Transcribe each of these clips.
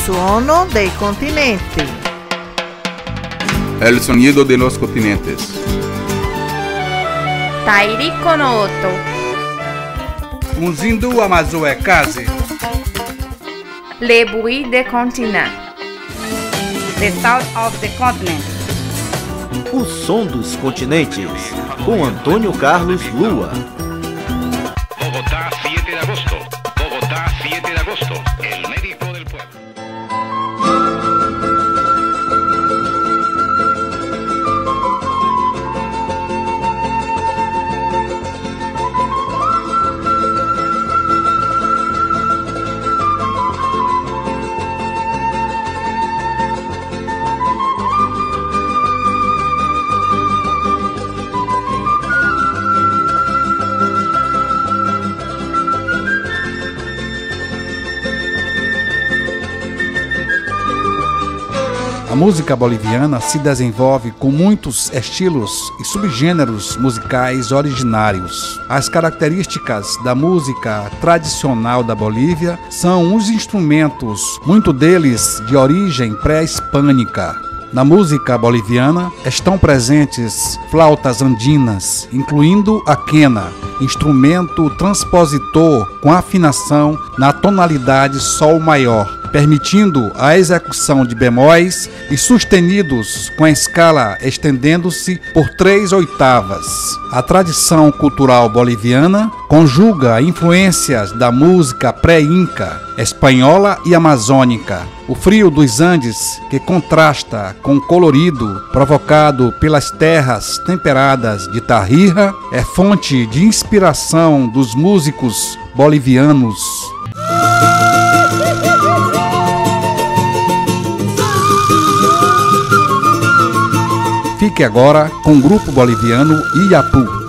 suono dei continenti. El sonido de los continentes. Tairiko no Oto. Muzindu Amazoe Kazi. Le bruit des continents. The sound of the continent. O som dos continentes, com Antônio Carlos Lua. Bogotá, 7 de agosto. Bogotá, 7 de agosto. El médico del pueblo. A música boliviana se desenvolve com muitos estilos e subgêneros musicais originários. As características da música tradicional da Bolívia são os instrumentos, muito deles de origem pré-hispânica. Na música boliviana estão presentes flautas andinas, incluindo a quena, instrumento transpositor com afinação na tonalidade sol maior, permitindo a execução de bemóis e sustenidos com a escala estendendo-se por 3 oitavas. A tradição cultural boliviana conjuga influências da música pré-inca, espanhola e amazônica. O frio dos Andes, que contrasta com o colorido provocado pelas terras temperadas de Tarija, é fonte de inspiração dos músicos bolivianos. Fique agora com o grupo boliviano Iyapu.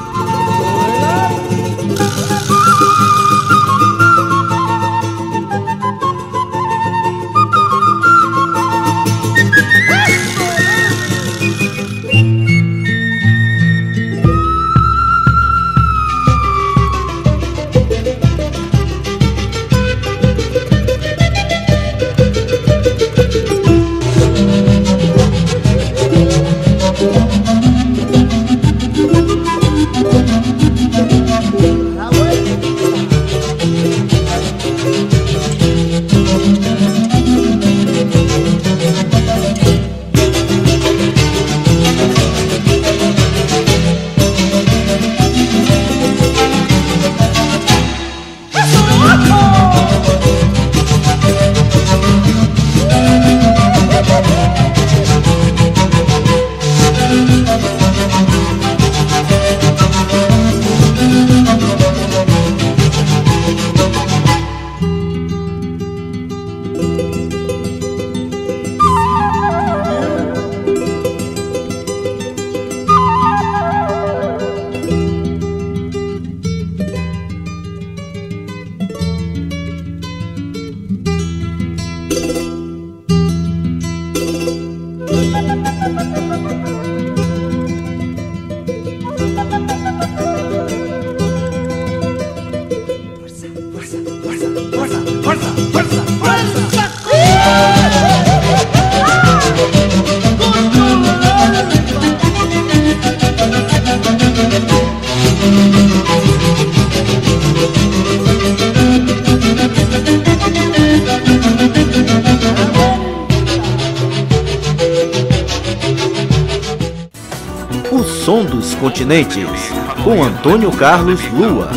O som dos continentes, com Antônio Carlos Lua.